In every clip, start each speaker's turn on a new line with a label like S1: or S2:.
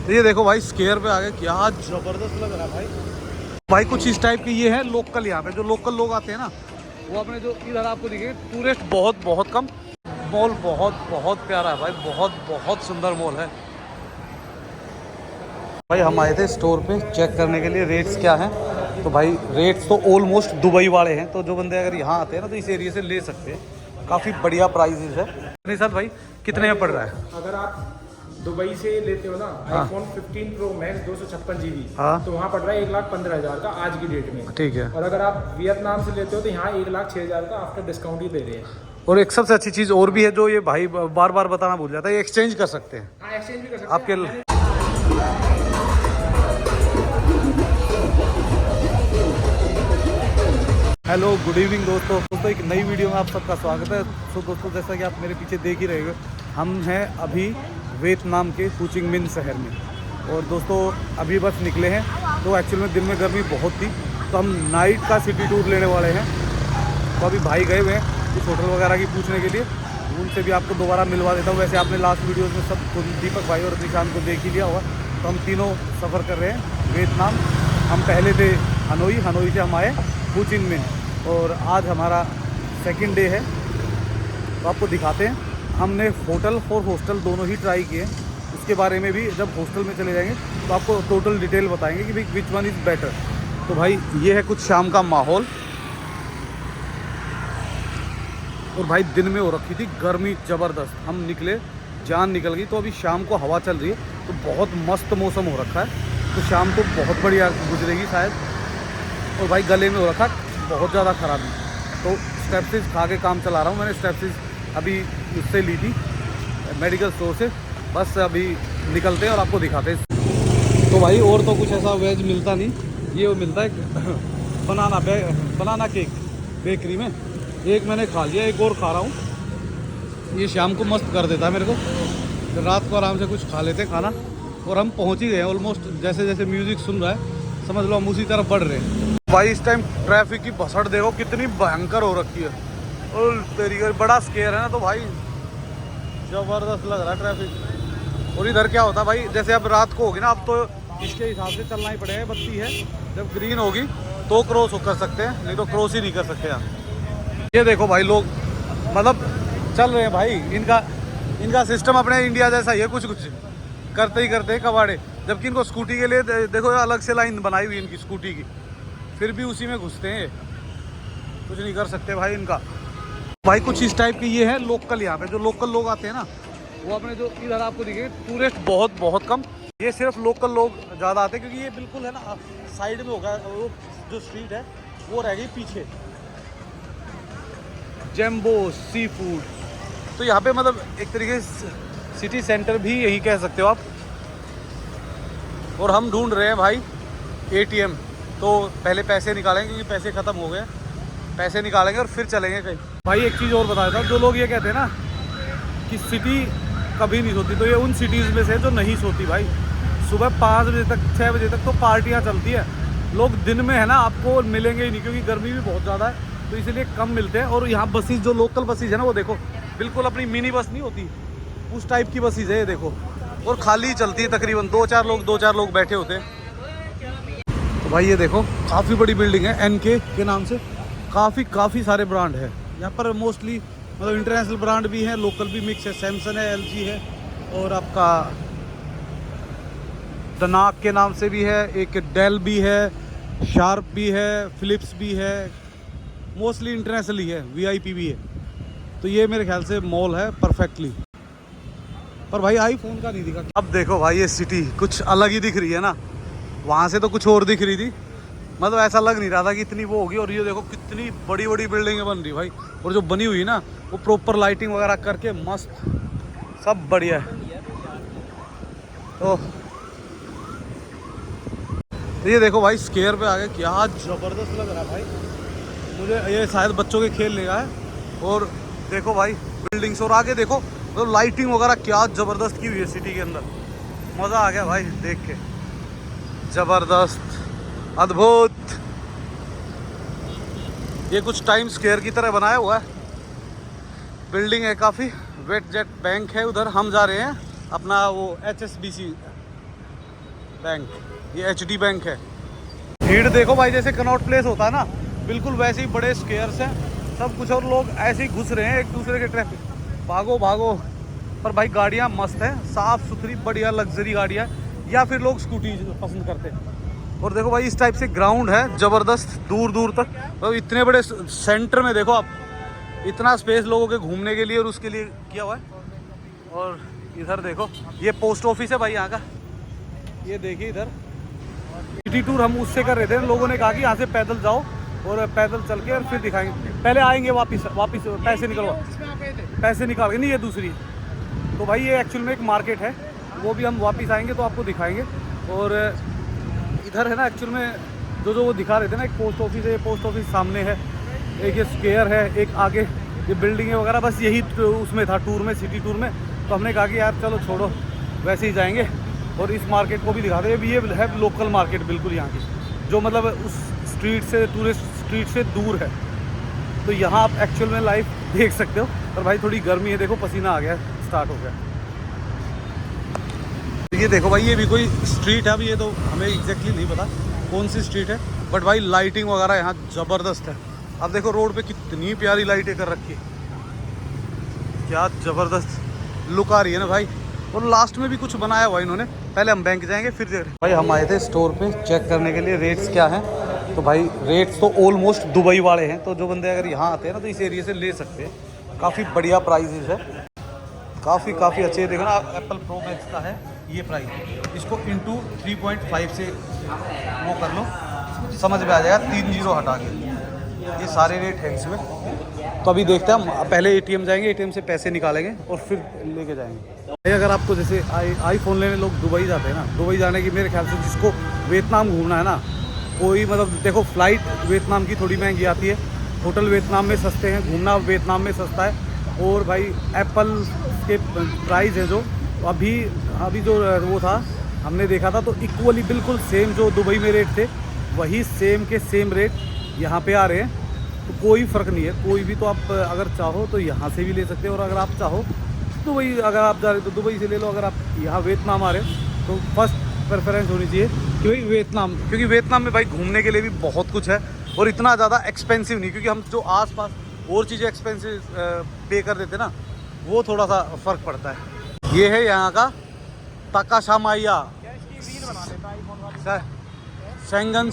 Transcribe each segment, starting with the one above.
S1: ये देखो भाई स्क्वायर पे आ गए, क्या जबरदस्त लग रहा है भाई। भाई कुछ इस टाइप के ये है लोकल, यहाँ पे जो लोकल लोग आते हैं ना, वो अपने जो इधर आपको दिखे टूरिस्ट बहुत बहुत कम। मॉल बहुत बहुत प्यारा है भाई, बहुत बहुत सुंदर मॉल है भाई। हम आए थे स्टोर पे चेक करने के लिए रेट्स क्या हैं। तो भाई रेट्स तो ऑलमोस्ट दुबई वाले हैं, तो जो बंदे अगर यहाँ आते हैं ना तो इस एरिया से ले सकते हैं। काफ़ी बढ़िया प्राइसेस है। निशात भाई कितने में पड़ रहा है?
S2: अगर आप दुबई से लेते हो ना आईफोन 15 प्रो मैक्स 256 GB, तो वहाँ पड़ रहा है 1,15,000 का आज की डेट में।
S1: ठीक है।
S2: और अगर आप वियतनाम से लेते हो तो यहाँ 1,06,000 का आफ्टर डिस्काउंट ही दे रहे हैं।
S1: और एक सबसे अच्छी चीज़ और भी है जो ये भाई बार बार बताना भूल जाता है, ये एक्सचेंज कर सकते हैं।
S2: हाँ, एक्सचेंज भी कर सकते
S1: आपके
S2: हैं।
S1: हेलो गुड इवनिंग दोस्तों एक नई वीडियो में आप सबका स्वागत है। तो दोस्तों जैसा कि आप मेरे पीछे देख ही रहे हो, हम हैं अभी वियतनाम के हो ची मिन्ह शहर में। और दोस्तों अभी बस निकले हैं, तो एक्चुअल में दिन में गर्मी बहुत थी, तो हम नाइट का सिटी टूर लेने वाले हैं। तो अभी भाई गए हुए हैं कुछ होटल वगैरह की पूछने के लिए, उनसे भी आपको दोबारा मिलवा देता हूँ। वैसे आपने लास्ट वीडियोज़ में सब दीपक भाई और निशान को देख ही लिया होगा। तो हम तीनों सफ़र कर रहे हैं वियतनाम। हम पहले थे हनोई से हम आए हो ची मिन्ह, और आज हमारा सेकंड डे है। तो आपको दिखाते हैं। हमने होटल और हॉस्टल दोनों ही ट्राई किए, उसके बारे में भी जब हॉस्टल में चले जाएंगे तो आपको टोटल डिटेल बताएंगे कि भाई विच वन इज़ बेटर। तो भाई ये है कुछ शाम का माहौल, और भाई दिन में हो रखी थी गर्मी ज़बरदस्त। हम निकले, जान निकल गई, तो अभी शाम को हवा चल रही है, तो बहुत मस्त मौसम हो रखा है। तो शाम को बहुत बढ़िया गुजरेगी शायद। और भाई गले में हो रखा बहुत ज़्यादा ख़राबी, तो स्टेप्सिस खा के काम चला रहा हूँ। मैंने स्टेप्सिस अभी उससे ली थी मेडिकल स्टोर से। बस अभी निकलते हैं और आपको दिखाते हैं। तो भाई और तो कुछ ऐसा वेज मिलता नहीं, ये वो मिलता है बनाना केक बेकरी में। एक मैंने खा लिया, एक और खा रहा हूँ। ये शाम को मस्त कर देता है मेरे को। रात को आराम से कुछ खा लेते हैं खाना। और हम पहुँच ही गए हैं ऑलमोस्ट। जैसे जैसे म्यूज़िक सुन रहा है समझ लो हम उसी तरफ बढ़ रहे हैं। भाई इस टाइम ट्रैफिक की भसड़ देखो कितनी भयंकर हो रखी है, और तरीके बड़ा स्केयर है ना, तो भाई ज़बरदस्त लग रहा है ट्रैफिक। और इधर क्या होता है भाई, जैसे अब रात को होगी ना, अब तो इसके हिसाब से चलना ही पड़ेगा। बत्ती है, जब ग्रीन होगी तो क्रॉस कर सकते हैं, नहीं तो क्रॉस ही नहीं कर सकते यार। ये देखो भाई लोग मतलब चल रहे हैं भाई, इनका सिस्टम अपने इंडिया जैसा ही है, कुछ करते ही करते हैं कबाड़े। जबकि इनको स्कूटी के लिए देखो अलग से लाइन बनाई हुई इनकी स्कूटी की, फिर भी उसी में घुसते हैं, कुछ नहीं कर सकते भाई इनका। भाई कुछ इस टाइप के ये है लोकल, यहाँ पे जो लोकल लोग आते हैं ना, वो अपने जो इधर आपको दिखे टूरिस्ट बहुत बहुत कम। ये सिर्फ लोकल लोग ज़्यादा आते हैं, क्योंकि ये बिल्कुल है ना साइड में होगा। वो जो स्ट्रीट है वो रह गई पीछे, जैम्बो सी फूड। तो यहाँ पे मतलब एक तरीके से सिटी सेंटर भी यही कह सकते हो आप। और हम ढूंढ रहे हैं भाई ATM, तो पहले पैसे निकालेंगे क्योंकि पैसे ख़त्म हो गए। पैसे निकालेंगे और फिर चलेंगे कहीं। भाई एक चीज़ और बता देता हूँ, जो लोग ये कहते हैं ना कि सिटी कभी नहीं सोती, तो ये उन सिटीज़ में से जो नहीं सोती भाई। सुबह 5 बजे तक 6 बजे तक तो पार्टियाँ चलती है। लोग दिन में है ना आपको मिलेंगे ही नहीं, क्योंकि गर्मी भी बहुत ज़्यादा है, तो इसीलिए कम मिलते हैं। और यहाँ बसेस जो लोकल बसेस है ना, वो देखो बिल्कुल अपनी मिनी बस नहीं होती, उस टाइप की बसेस है ये देखो। और खाली चलती है, तकरीबन 2-4 लोग बैठे होते हैं। तो भाई ये देखो काफ़ी बड़ी बिल्डिंग है, NK के नाम से। काफ़ी सारे ब्रांड है यहाँ पर, मोस्टली मतलब इंटरनेशनल ब्रांड भी हैं, लोकल भी मिक्स है। सैमसंग है, LG है, और आपका दनाक के नाम से भी है, एक डेल भी है, शार्प भी है, फिलिप्स भी है। मोस्टली इंटरनेशनल ही है, VIP भी है। तो ये मेरे ख्याल से मॉल है परफेक्टली। पर भाई आईफोन का नहीं दिखा। अब देखो भाई ये सिटी कुछ अलग ही दिख रही है ना, वहाँ से तो कुछ और दिख रही थी। मतलब ऐसा लग नहीं रहा था कि इतनी वो होगी। और ये देखो कितनी बड़ी बड़ी बिल्डिंगें बन रही भाई, और जो बनी हुई ना वो प्रॉपर लाइटिंग वगैरह करके मस्त, सब बढ़िया है। तो ये देखो भाई स्क्वायर पे आ गए, क्या ज़बरदस्त लग रहा है भाई। मुझे ये शायद बच्चों के खेलने का है। और देखो भाई बिल्डिंग्स, और आगे देखो तो लाइटिंग वगैरह क्या ज़बरदस्त की हुई है सिटी के अंदर। मज़ा आ गया भाई देख के, ज़बरदस्त, अद्भुत। ये कुछ टाइम स्क्वायर की तरह बनाया हुआ है, बिल्डिंग है काफ़ी। वेट जेट बैंक है उधर। हम जा रहे हैं अपना वो HSBC बैंक, ये HD बैंक है। भीड़ देखो भाई, जैसे कनॉट प्लेस होता है ना, बिल्कुल वैसे ही बड़े स्क्वेयर्स हैं सब कुछ, और लोग ऐसे ही घुस रहे हैं एक दूसरे के ट्रैफिक, भागो भागो। पर भाई गाड़ियाँ मस्त हैं, साफ़ सुथरी बढ़िया लग्जरी गाड़ियाँ, या फिर लोग स्कूटी पसंद करते हैं। और देखो भाई इस टाइप से ग्राउंड है ज़बरदस्त, दूर दूर तक। तो इतने बड़े सेंटर में देखो आप, इतना स्पेस लोगों के घूमने के लिए और उसके लिए किया हुआ है। और इधर देखो, ये पोस्ट ऑफिस है भाई यहाँ का, ये देखिए इधर। सिटी टूर हम उससे कर रहे थे, लोगों ने कहा कि यहाँ से पैदल जाओ और पैदल चल के और फिर दिखाएंगे, पहले आएंगे वापस पैसे निकाल के, नहीं ये दूसरी। तो भाई ये एक्चुअल में एक मार्केट है, वो भी हम वापस आएंगे तो आपको दिखाएंगे। और इधर है ना एक्चुअल में जो वो दिखा रहे थे ना, एक पोस्ट ऑफिस है, ये पोस्ट ऑफिस सामने है, एक ये स्क्वायर है, एक आगे ये बिल्डिंग है वगैरह, बस यही उसमें था टूर में, सिटी टूर में। तो हमने कहा कि यार चलो छोड़ो, वैसे ही जाएंगे और इस मार्केट को भी दिखाते हैं। ये है लोकल मार्केट बिल्कुल यहाँ की, जो मतलब उस स्ट्रीट से, टूरिस्ट स्ट्रीट से दूर है। तो यहाँ आप एक्चुअल में लाइव देख सकते हो। और भाई थोड़ी गर्मी है, देखो पसीना आ गया, स्टार्ट हो गया। ये देखो भाई, ये भी कोई स्ट्रीट है, अभी ये तो हमें एग्जैक्टली नहीं पता कौन सी स्ट्रीट है, बट भाई लाइटिंग वगैरह यहाँ ज़बरदस्त है। अब देखो रोड पे कितनी प्यारी लाइटें कर रखी है, क्या ज़बरदस्त लुक आ रही है ना भाई। और लास्ट में भी कुछ बनाया हुआ इन्होंने। पहले हम बैंक जाएंगे फिर देख रहे हैं। भाई हम आए थे स्टोर पे चेक करने के लिए रेट्स क्या हैं। तो भाई रेट्स तो ऑलमोस्ट दुबई वाले हैं, तो जो बंदे अगर यहाँ आते हैं ना तो इस एरिया से ले सकते हैं। काफ़ी बढ़िया प्राइसेस है, काफ़ी अच्छे। देखो ना, एप्पल प्रो मैक्स का है ये प्राइस, इसको इंटू 3.5 से वो कर लो, समझ में आ जाएगा, 3 जीरो हटा के। ये सारे रेट हैं इसमें। तो अभी देखते हैं, हम पहले ATM जाएंगे, ATM से पैसे निकालेंगे और फिर लेके जाएंगे। भाई अगर आपको जैसे आईफोन लेने लोग दुबई जाते हैं ना, दुबई जाने की मेरे ख्याल से जिसको वियतनाम घूमना है ना, कोई मतलब देखो फ्लाइट वियतनाम की थोड़ी महंगी आती है, होटल वियतनाम में सस्ते हैं, घूमना वियतनाम में सस्ता है। और भाई एप्पल के प्राइस है जो अभी जो वो था हमने देखा था, तो इक्वली बिल्कुल सेम जो दुबई में रेट थे वही सेम के सेम रेट यहाँ पे आ रहे हैं। तो कोई फ़र्क नहीं है, कोई भी। तो आप अगर चाहो तो यहाँ से भी ले सकते हो, और अगर आप चाहो दुबई, अगर आप जा रहे हो तो दुबई से ले लो। अगर आप यहाँ वियतनाम आ रहे हो तो फर्स्ट प्रेफरेंस होनी चाहिए कि भाई वियतनाम, क्योंकि वियतनाम में भाई घूमने के लिए भी बहुत कुछ है और इतना ज़्यादा एक्सपेंसिव नहीं। क्योंकि हम जो आसपास और चीज़ें एक्सपेंसिव पे कर देते ना, वो थोड़ा सा फ़र्क पड़ता है। ये है यहाँ का ताकाशामाया शेंगन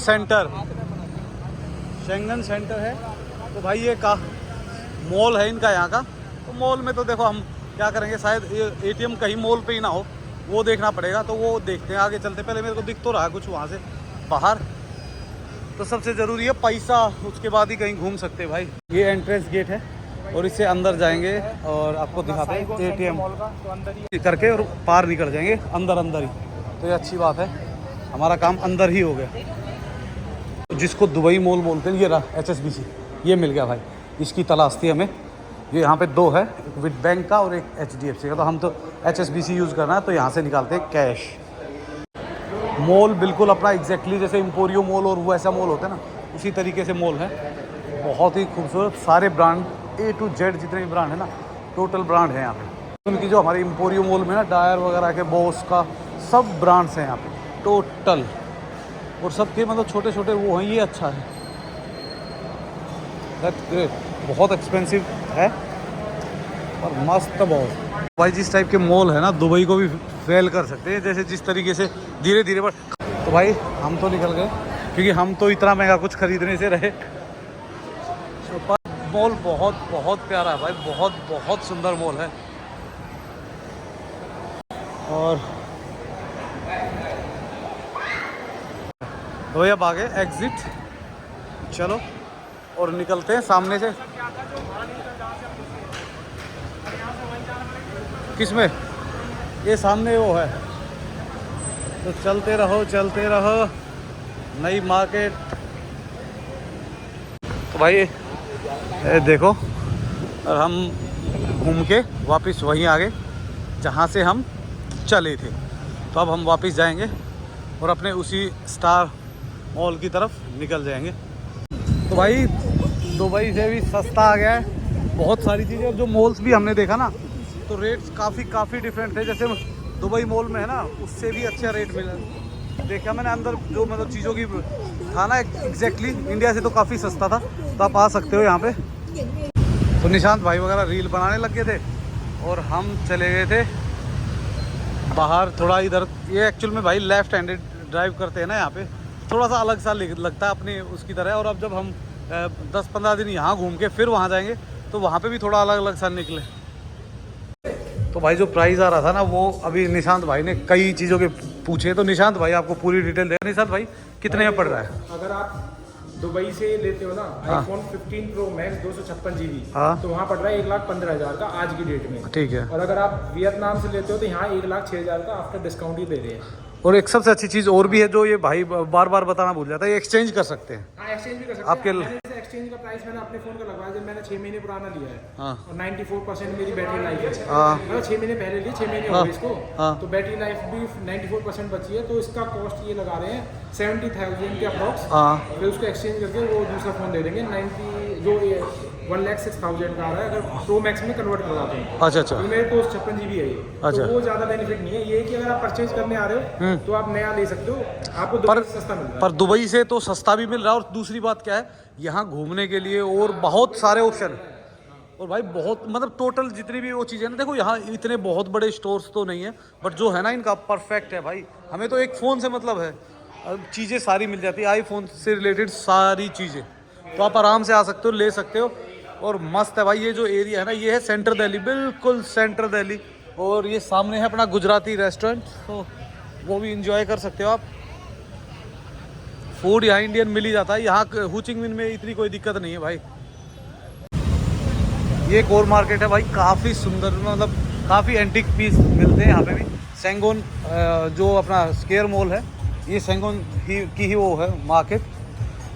S1: सेंटर है। तो भाई ये का मॉल है इनका यहाँ का। तो मॉल में तो देखो हम क्या करेंगे, शायद ATM कहीं मॉल पे ही ना हो, वो देखना पड़ेगा। तो वो देखते हैं, आगे चलते। पहले मेरे को दिख तो रहा है कुछ वहाँ से बाहर। तो सबसे ज़रूरी है पैसा, उसके बाद ही कहीं घूम सकते हैं भाई। ये एंट्रेंस गेट है और इससे अंदर जाएंगे और आपको दिखाते हैं ATM करके, और पार निकल जाएंगे अंदर ही। तो ये अच्छी बात है, हमारा काम अंदर ही हो गया। जिसको दुबई मॉल बोलते हैं, ये रहा HSBC, ये मिल गया भाई। इसकी तलाश थी हमें। ये यहाँ पे 2 है, एक विद बैंक का और एक HDFC का। तो हम तो HSBC यूज़ करना है, तो यहाँ से निकालते हैं कैश। मॉल बिल्कुल अपना एग्जैक्टली जैसे एम्पोरियो मॉल और वैसा मॉल होता है ना, उसी तरीके से मॉल है। बहुत ही खूबसूरत, सारे ब्रांड A to Z जितने भी ब्रांड है ना, टोटल ब्रांड है यहाँ पे। उनकी जो हमारे एम्पोरियो मॉल में ना, डायर वगैरह के, बॉस का, सब ब्रांड्स हैं यहाँ पे टोटल। और सबके मतलब छोटे छोटे वो हैं। ये अच्छा है, दैट्स ग्रेट। बहुत एक्सपेंसिव है और मस्त बहुत। भाई जिस टाइप के मॉल है ना, दुबई को भी फेल कर सकते हैं, जैसे जिस तरीके से धीरे धीरे बढ़। तो भाई हम तो निकल गए, क्योंकि हम तो इतना महंगा कुछ खरीदने से रहे। मॉल बहुत प्यारा है भाई, बहुत सुंदर मॉल है। और तो अब आगे एग्जिट, चलो और निकलते हैं सामने से। किसमें? ये सामने वो है। तो चलते रहो नई मार्केट। तो भाई ये देखो, और हम घूम के वापस वहीं आ गए जहाँ से हम चले थे। तो अब हम वापस जाएंगे और अपने उसी स्टार मॉल की तरफ निकल जाएंगे। तो भाई दुबई से भी सस्ता आ गया है बहुत सारी चीज़ें। और जो मॉल्स भी हमने देखा ना, तो रेट्स काफ़ी डिफरेंट थे। जैसे दुबई मॉल में है ना, उससे भी अच्छा रेट मिला, देखा मैंने अंदर जो मतलब चीज़ों की था ना एग्जैक्टली इंडिया से तो काफ़ी सस्ता था, तो आप आ सकते हो यहाँ पे। तो निशांत भाई वगैरह रील बनाने लग गए थे और हम चले गए थे बाहर थोड़ा इधर। ये एक्चुअल में भाई लेफ्ट हैंडेड ड्राइव करते हैं ना यहाँ पे, थोड़ा सा अलग सा लगता है अपने उसकी तरह। और अब जब हम 10-15 दिन यहाँ घूम के फिर वहाँ जाएंगे तो वहाँ पे भी थोड़ा अलग अलग सा निकले। तो भाई जो प्राइस आ रहा था ना वो अभी निशांत भाई ने कई चीज़ों के पूछे, तो निशांत भाई आपको पूरी डिटेल दे। निशांत भाई कितने में पड़ रहा है?
S2: अगर आप दुबई से लेते हो ना आईफोन 15 प्रो मैक्स 256 जीबी, तो वहाँ पड़ रहा है 1,15,000 का आज की डेट में।
S1: ठीक है।
S2: और अगर आप वियतनाम से लेते हो तो यहाँ 1,06,000 का आफ्टर डिस्काउंट ही दे रहे हैं।
S1: और एक सबसे अच्छी चीज़ और भी है जो ये भाई बार बार बताना भूल जाता है, ये एक्सचेंज कर सकते हैं।
S2: हाँ, एक्सचेंज भी कर सकते
S1: आपके
S2: हैं। मैंने एक्सचेंज का प्राइस मैंने अपने फ़ोन का लगवाया जब मैंने 6 महीने पुराना लिया है।
S1: हाँ।
S2: और 94% मेरी बैटरी लाइफ है।
S1: हाँ।
S2: मतलब 6 महीने पहले ली, 6 महीने हो गए इसको।
S1: हाँ।
S2: तो बैटरी लाइफ भी 94% बची है। तो इसका कॉस्ट ये लगा रहे हैं 70,000 के अप्रॉक्स।
S1: हाँ।
S2: फिर उसको एक्सचेंज करके वो दूसरा फ़ोन दे देंगे 1,06,000 का आ रहा है अगर प्रो मैक्स में कन्वर्ट करवाते हैं।
S1: अच्छा अच्छा।
S2: तो मेरे को 56 जीबी है ये।
S1: अच्छा।
S2: तो वो ज़्यादा बेनिफिट नहीं है। ये है कि अगर आप परचेज करने आ रहे हो तो आप नया ले सकते हो, आपको दुबई से सस्ता मिल रहा है।
S1: पर दुबई से तो सस्ता भी मिल रहा है। और दूसरी बात क्या है, यहाँ घूमने के लिए और बहुत सारे ऑप्शन है। और भाई बहुत मतलब टोटल जितनी भी वो चीज़ें ना, देखो यहाँ इतने बहुत बड़े स्टोर्स तो नहीं है बट जो है ना इनका परफेक्ट है भाई। हमें तो एक फ़ोन से मतलब है, चीज़ें सारी मिल जाती है, आईफोन से रिलेटेड सारी चीज़ें। तो आप आराम से आ सकते हो, ले सकते हो। और मस्त है भाई। ये जो एरिया है ना ये है सेंटर दिल्ली, बिल्कुल सेंटर दिल्ली। और ये सामने है अपना गुजराती रेस्टोरेंट, तो वो भी इंजॉय कर सकते हो आप। फूड यहाँ इंडियन मिल ही जाता है। यहाँ हुचिंग मिन में इतनी कोई दिक्कत नहीं है भाई। ये एक और मार्केट है भाई, काफ़ी सुंदर, मतलब काफ़ी एंटीक पीस मिलते हैं यहाँ पे भी। सेंगोन जो अपना स्केयर मॉल है, ये सेंगोन की ही वो है मार्केट।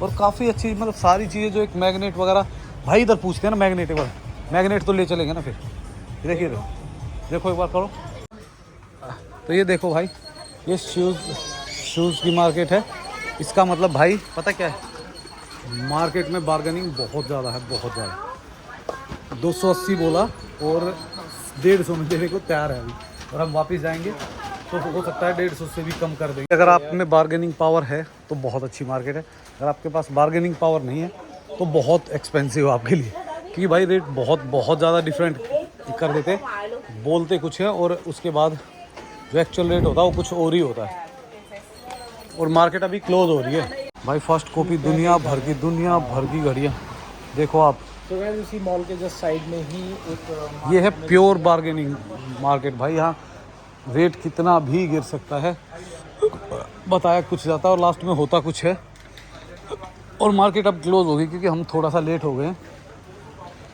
S1: और काफ़ी अच्छी मतलब सारी चीज़ें जो एक मैग्नेट वगैरह भाई इधर पूछते हैं ना, मैग्नेट एक बार मैग्नेट तो ले चलेंगे ना फिर। देखिए देखो एक बार करो। तो ये देखो भाई, ये शूज़ की मार्केट है। इसका मतलब भाई पता क्या है, मार्केट में बार्गेनिंग बहुत ज़्यादा है, बहुत ज़्यादा। 280 बोला और 150 में देने को तैयार है अभी। और हम वापस जाएंगे तो हो सकता है 150 से भी कम कर देंगे। अगर आप में बार्गेनिंग पावर है तो बहुत अच्छी मार्केट है। अगर आपके पास बार्गेनिंग पावर नहीं है तो बहुत एक्सपेंसिव आपके लिए, क्योंकि भाई रेट बहुत ज़्यादा डिफरेंट कर देते हैं। बोलते कुछ है और उसके बाद जो एक्चुअल रेट होता है वो कुछ और ही होता है। और मार्केट अभी क्लोज हो रही है भाई। फर्स्ट कॉपी दुनिया भर की घड़ियाँ देखो आप।
S2: तो वैसे इसी मॉल के जस्ट साइड में ही एक
S1: ये है प्योर बार्गेनिंग मार्केट भाई। यहाँ रेट कितना भी गिर सकता है, बताया कुछ जाता है और लास्ट में होता कुछ है। और मार्केट अब क्लोज होगी क्योंकि हम थोड़ा सा लेट हो गए हैं।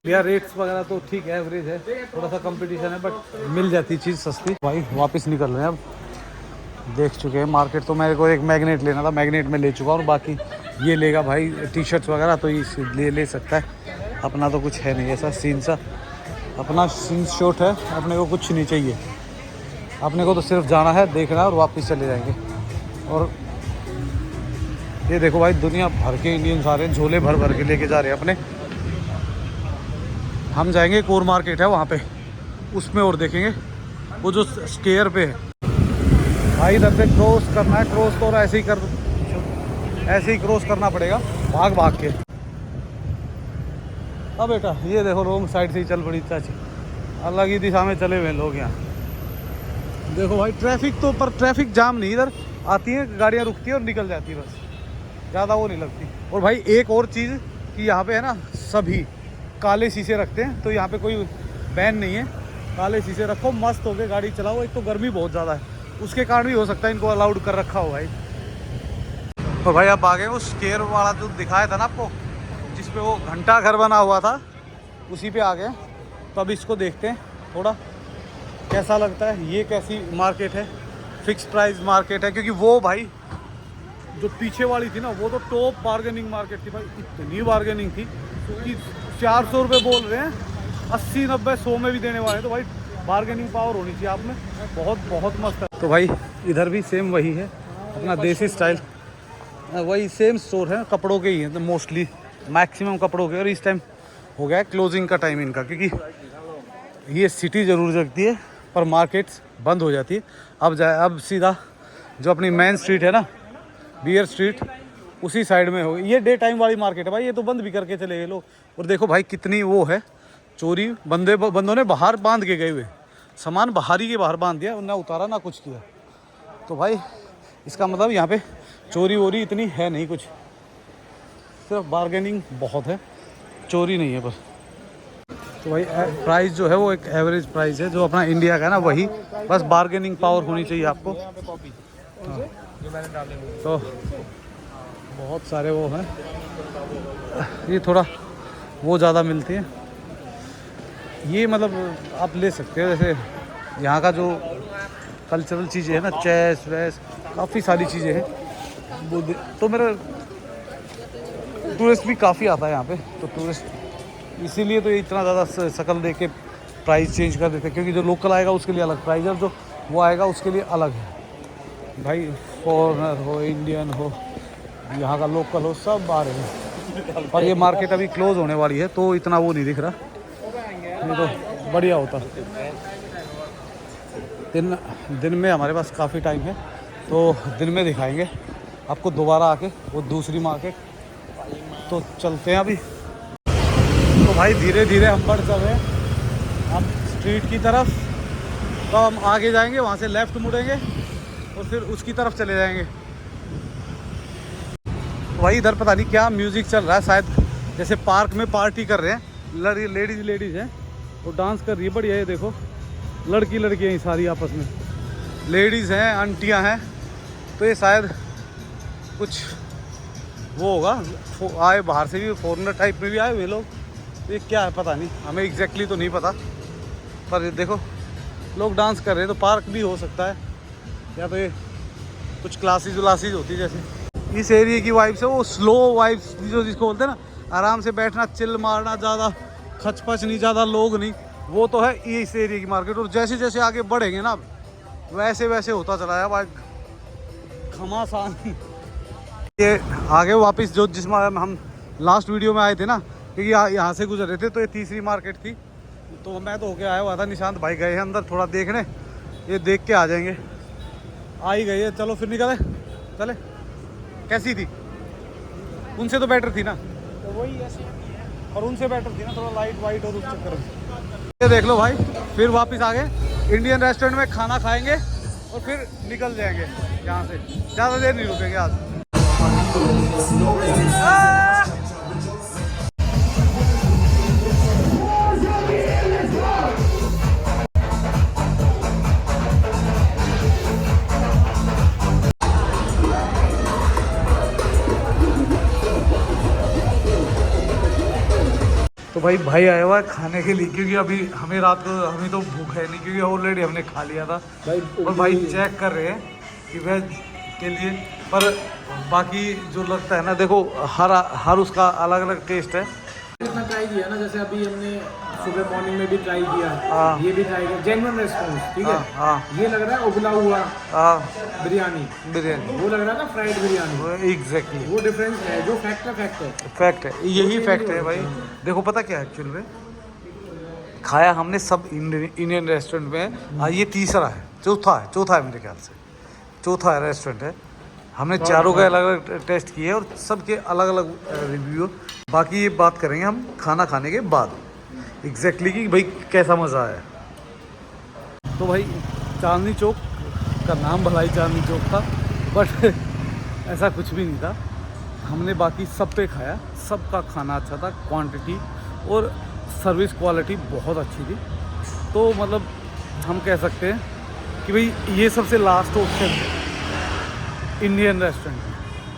S1: भैया रेट्स वगैरह तो ठीक है, एवरेज है, थोड़ा सा कंपटीशन है बट मिल जाती चीज़ सस्ती। भाई वापस निकल रहे हैं अब, देख चुके हैं मार्केट। तो मेरे को एक मैग्नेट लेना था, मैग्नेट में ले चुका और बाकी ये लेगा भाई टी शर्ट्स वगैरह तो ये ले सकता है। अपना तो कुछ है नहीं ऐसा सीन सा, अपना सीन शॉर्ट है, अपने को कुछ नहीं चाहिए। अपने को तो सिर्फ जाना है, देखना है और वापस चले जाएंगे। और ये देखो भाई दुनिया भर के इंडियन सारे झोले भर के लेके जा रहे हैं अपने। हम जाएंगे एक और मार्केट है वहाँ पे, उसमें और देखेंगे वो जो स्केयर पे है भाई। इधर से क्रॉस करना है, क्रॉस तो और ऐसे ही क्रॉस करना पड़ेगा भाग के। अब बेटा ये देखो रोंग साइड से ही चल पड़ी चाची, अलग ही दिशा में चले हुए लोग यहाँ। देखो भाई ट्रैफिक तो, पर ट्रैफिक जाम नहीं, इधर आती है गाड़ियाँ रुकती है और निकल जाती है, बस ज़्यादा वो नहीं लगती। और भाई एक और चीज़ कि यहाँ पे है ना सभी काले शीशे रखते हैं, तो यहाँ पे कोई बैन नहीं है। काले शीशे रखो, मस्त होके गाड़ी चलाओ। एक तो गर्मी बहुत ज़्यादा है, उसके कारण भी हो सकता है इनको अलाउड कर रखा हो भाई। तो भाई अब आगे वो स्केयर वाला जो दिखाया था ना आपको, जिसपे वो घंटा घर बना हुआ था, उसी पे आ गए। तो अब इसको देखते हैं थोड़ा कैसा लगता है। ये कैसी मार्केट है, फिक्स प्राइस मार्केट है, क्योंकि वो भाई जो पीछे वाली थी ना वो तो टॉप बार्गेनिंग मार्केट थी भाई। इतनी बार्गेनिंग थी कि 400 रुपये बोल रहे हैं, 80, 90, 100 में भी देने वाले हैं। तो भाई बार्गेनिंग पावर होनी चाहिए आप में, बहुत मस्त है। तो भाई इधर भी सेम वही है, अपना देसी स्टाइल, वही सेम स्टोर है, कपड़ों के ही है तो मोस्टली मैक्सिमम कपड़ों के। और इस टाइम हो गया है क्लोजिंग का टाइम इनका, क्योंकि ये सिटी ज़रूर जगती है पर मार्केट्स बंद हो जाती है। अब सीधा जो अपनी मेन स्ट्रीट है ना, बियर स्ट्रीट, उसी साइड में होगी। ये डे टाइम वाली मार्केट है भाई, ये तो बंद भी करके चले गए लोग। और देखो भाई कितनी वो है चोरी, बंदों ने बाहर बांध के गए हुए, सामान बाहर ही के बाहर बांध दिया, ना उतारा ना कुछ किया। तो भाई इसका मतलब यहाँ पे चोरी वोरी इतनी है नहीं कुछ, सिर्फ बार्गेनिंग बहुत है, चोरी नहीं है बस। तो भाई प्राइस जो है वो एक एवरेज प्राइस है जो अपना इंडिया का है ना, वही, बस बार्गेनिंग पावर होनी चाहिए आपको। हाँ। तो बहुत सारे वो हैं, ये थोड़ा वो ज़्यादा मिलती है, ये मतलब आप ले सकते हो। जैसे यहाँ का जो कल्चरल चीज़ें हैं ना, चेस वैस, काफ़ी सारी चीज़ें हैं। तो मेरा टूरिस्ट भी काफ़ी आता है यहाँ पे, तो टूरिस्ट इसीलिए तो ये इतना ज़्यादा शक्ल देख के प्राइस चेंज कर देते हैं, क्योंकि जो लोकल आएगा उसके लिए अलग प्राइस है, जो वो आएगा उसके लिए अलग है भाई। फॉरेनर हो, इंडियन हो, यहाँ का लोकल हो, सब आ रहे हैं। और ये मार्केट अभी क्लोज होने वाली है तो इतना वो नहीं दिख रहा, नहीं तो बढ़िया होता। दिन में हमारे पास काफ़ी टाइम है, तो दिन में दिखाएंगे आपको दोबारा आके वो दूसरी मार्केट। तो चलते हैं अभी। तो भाई धीरे धीरे हम बढ़ चल रहे हैं हम स्ट्रीट की तरफ। तो हम आगे जाएंगे, वहाँ से लेफ़्ट मुड़ेंगे और फिर उसकी तरफ चले जाएंगे। भाई इधर पता नहीं क्या म्यूज़िक चल रहा है, शायद जैसे पार्क में पार्टी कर रहे हैं। लेडीज़ हैं वो डांस कर रही है, बढ़िया। ये देखो लड़कियाँ ही सारी आपस में, लेडीज़ हैं, आंटियाँ हैं। तो ये शायद कुछ वो होगा, आए बाहर से भी, फॉरेनर टाइप में भी आए हुए लोग। तो ये क्या है पता नहीं, हमें एग्जैक्टली तो नहीं पता, पर देखो लोग डांस कर रहे हैं। तो पार्क भी हो सकता है, या तो ये कुछ क्लासेस व्लासेस होती है। जैसे इस एरिया की वाइब्स है वो स्लो वाइब्स, जो जिसको बोलते हैं ना, आराम से बैठना, चिल मारना, ज़्यादा खचपच नहीं, ज़्यादा लोग नहीं, वो तो है ये इस एरिया की मार्केट। और जैसे जैसे आगे बढ़ेंगे ना, वैसे वैसे होता चला है भाई घमासान। ये आगे वापस जो जिसमें हम लास्ट वीडियो में आए थे ना, क्योंकि यहाँ से गुजर रहे थे, तो ये तीसरी मार्केट थी। तो मैं तो होके आया हुआ था, निशांत भाई गए हैं अंदर थोड़ा देखने, ये देख के आ जाएंगे। आ ही गई है, चलो फिर निकले चले। कैसी थी? उनसे तो बेटर थी ना,
S2: तो वही ऐसे है।
S1: और उनसे बेटर थी ना, थोड़ा लाइट वाइट और उस चक्कर में। ये देख लो भाई, फिर वापस आ गए इंडियन रेस्टोरेंट में, खाना खाएंगे और फिर निकल जाएंगे यहाँ से। ज़्यादा देर नहीं रुकेंगे आज। तो भाई आया हुआ है खाने के लिए, क्योंकि अभी हमें रात को हमें तो भूख है नहीं, क्योंकि ऑलरेडी हमने खा लिया था। और भाई चेक कर रहे हैं कि वेज के लिए, पर बाकी जो लगता है ना, देखो हर उसका अलग अलग टेस्ट है।
S2: इतना ट्राई किया ना, जैसे अभी हमने सुबह मॉर्निंग में भी ट्राई किया, ये भी ट्राई किया, जेन्युइन रेस्पॉन्स, ठीक है। ये लग रहा है उबला हुआ बिरयानी, वो लग रहा है ना फ्राइड बिरयानी।
S1: एग्जैक्टली
S2: वो डिफरेंस है, जो फैक्ट है,
S1: यही फैक्ट है भाई। देखो पता क्या है एक्चुअल में, खाया हमने सब इंडियन रेस्टोरेंट में, ये तीसरा है, चौथा है मेरे ख्याल से, चौथा रेस्टोरेंट है। हमने चारों का अलग अलग टेस्ट किए और सबके अलग अलग रिव्यू। बाकी ये बात करेंगे हम खाना खाने के बाद एग्जैक्टली कि भाई कैसा मज़ा आया। तो भाई चांदनी चौक का नाम भलाई चांदनी चौक था, बट ऐसा कुछ भी नहीं था। हमने बाकी सब पे खाया, सबका खाना अच्छा था, क्वांटिटी और सर्विस क्वालिटी बहुत अच्छी थी। तो मतलब हम कह सकते हैं कि भाई ये सबसे लास्ट ऑप्शन है इंडियन रेस्टोरेंट,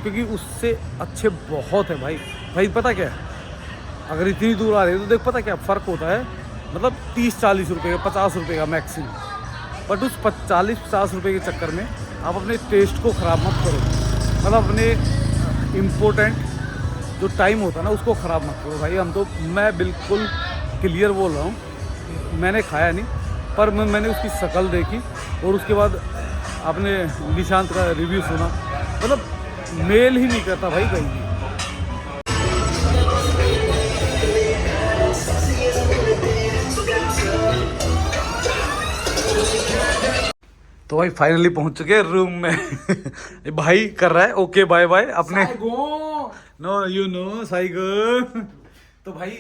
S1: क्योंकि उससे अच्छे बहुत है भाई पता क्या है, अगर इतनी दूर आ रही है तो देख पता क्या फ़र्क होता है, मतलब 30-40 रुपये का, 50 रुपये का मैक्सिमम। बट उस 40-50 रुपये के चक्कर में आप अपने टेस्ट को ख़राब मत करो, मतलब अपने इम्पोर्टेंट जो टाइम होता है ना उसको ख़राब मत करो भाई। मैं बिल्कुल क्लियर बोल रहा हूँ, मैंने खाया नहीं, पर मैंने उसकी शक्ल देखी और उसके बाद आपने निशांत का रिव्यू सुना, मतलब मेल ही नहीं करता भाई कहीं भी। तो भाई फाइनली पहुंच चुके रूम में। ये भाई कर रहा है ओके बाय बाय अपने, नो यू नो साइगो। तो भाई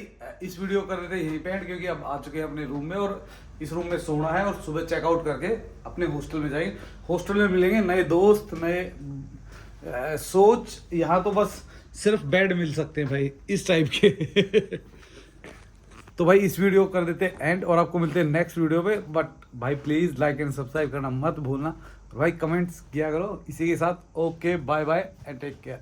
S1: इस वीडियो कर रहे थे यहीं पे एंड, क्योंकि अब आ चुके हैं अपने रूम में और इस रूम में सोना है और सुबह चेकआउट करके अपने हॉस्टल में जाएंगे। हॉस्टल में मिलेंगे नए दोस्त, नए सोच। यहाँ तो बस सिर्फ बेड मिल सकते हैं भाई इस टाइप के। तो भाई इस वीडियो कर देते हैं एंड और आपको मिलते हैं नेक्स्ट वीडियो पे। बट भाई प्लीज लाइक एंड सब्सक्राइब करना मत भूलना। भाई कमेंट्स किया करो। इसी के साथ okay bye bye and take care.